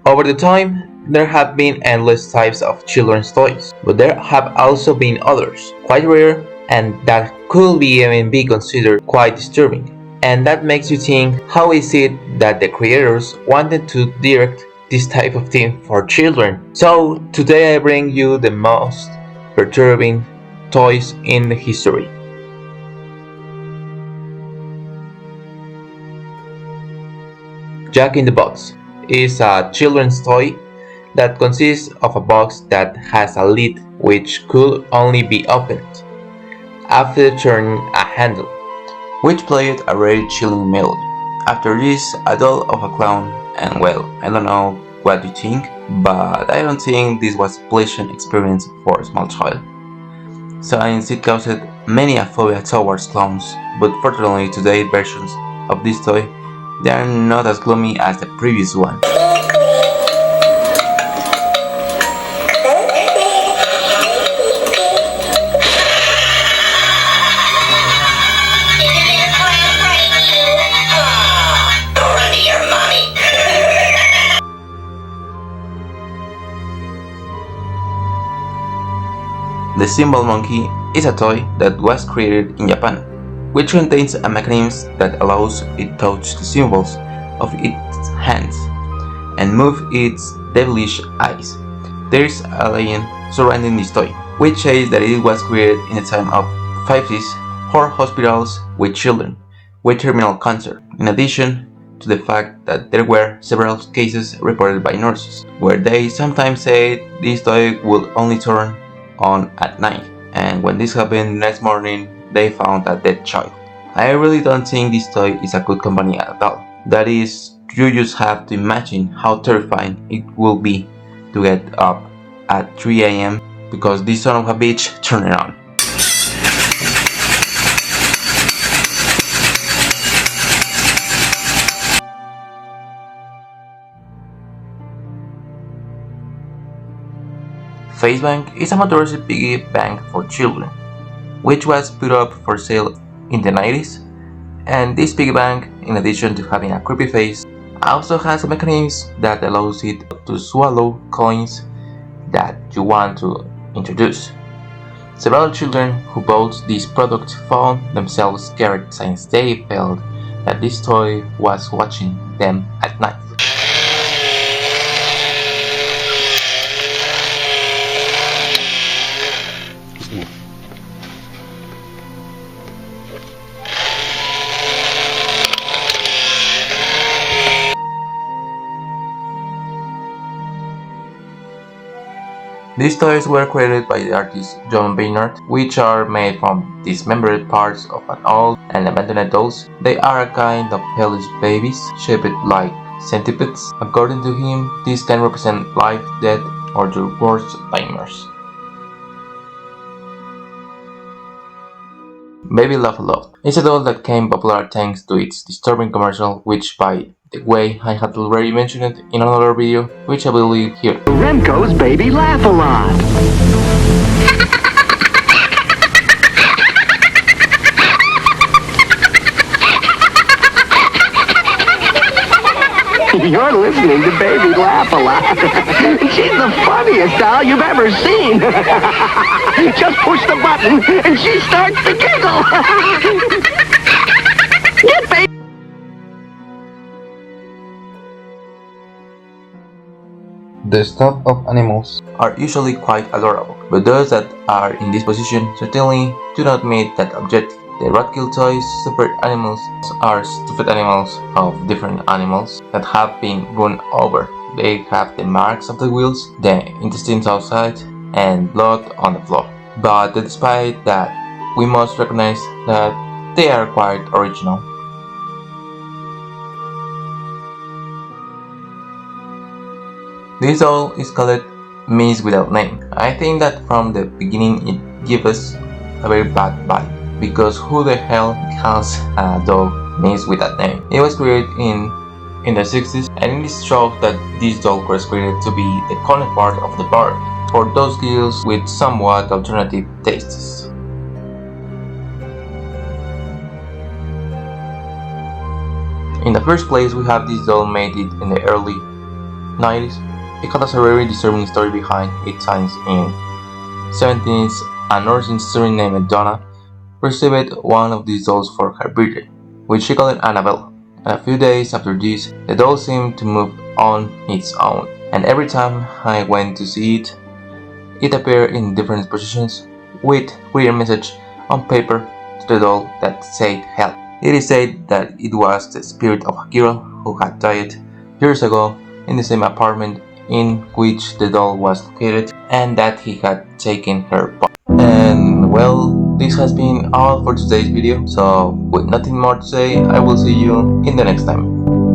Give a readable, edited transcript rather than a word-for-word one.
Over the time, there have been endless types of children's toys, but there have also been others, quite rare, and that could even be considered quite disturbing. And that makes you think, how is it that the creators wanted to direct this type of theme for children? So today I bring you the most perturbing toys in history. Jack in the Box is a children's toy that consists of a box that has a lid which could only be opened after turning a handle, which played a very chilling melody. After this, a doll of a clown, and well, I don't know what you think, but I don't think this was a pleasant experience for a small child. Since it caused many a phobia towards clowns, but fortunately today's versions of this toy, they are not as gloomy as the previous one. The Symbol Monkey is a toy that was created in Japan, which contains a mechanism that allows it to touch the symbols of its hands and move its devilish eyes. There is a legend surrounding this toy, which says that it was created in the time of 50s for hospitals with children with terminal cancer, in addition to the fact that there were several cases reported by nurses, where they sometimes said this toy would only turn on at night, and when this happened the next morning they found a dead child. I really don't think this toy is a good company at all. That is, you just have to imagine how terrifying it will be to get up at 3 a.m. because this son of a bitch turned it on. Face Bank is a motorized piggy bank for children, which was put up for sale in the 90s, and this piggy bank, in addition to having a creepy face, also has a mechanism that allows it to swallow coins that you want to introduce. Several children who bought this product found themselves scared since they felt that this toy was watching them at night. These toys were created by the artist John Baynard, which are made from dismembered parts of an old and abandoned dolls. They are a kind of hellish babies, shaped like centipedes. According to him, these can represent life, death, or your worst nightmares. Baby Love Love is a doll that came popular thanks to its disturbing commercial, which by the way I had already mentioned it in another video, which I will leave here. Remco's Baby Laugh-A-Lot. You're listening to Baby Laugh-A-Lot. She's the funniest doll you've ever seen. Just push the button and she starts to giggle. Get baby. The stuffed of animals are usually quite adorable, but those that are in this position certainly do not meet that objective. The Ratkill toys super animals are stuffed animals of different animals that have been run over. They have the marks of the wheels, the intestines outside, and blood on the floor. But despite that, we must recognize that they are quite original. This doll is called Miss Without Name. I think that from the beginning it gives us a very bad vibe, because who the hell calls a doll Miss Without Name? It was created in the 60s, and it is shown that this doll was created to be the counterpart of the Barbie for those girls with somewhat alternative tastes. In the first place, we have this doll made it in the early 90s, it has a very disturbing story behind its science. In 17th, a nursing student named Donna received one of these dolls for her birthday, which she called Annabelle. And a few days after this, the doll seemed to move on its own, and every time I went to see it, it appeared in different positions with weird message on paper to the doll that said help. It is said that it was the spirit of a girl who had died years ago in the same apartment in which the doll was located, and that he had taken her body. And well, this has been all for today's video, so with nothing more to say, I will see you in the next time.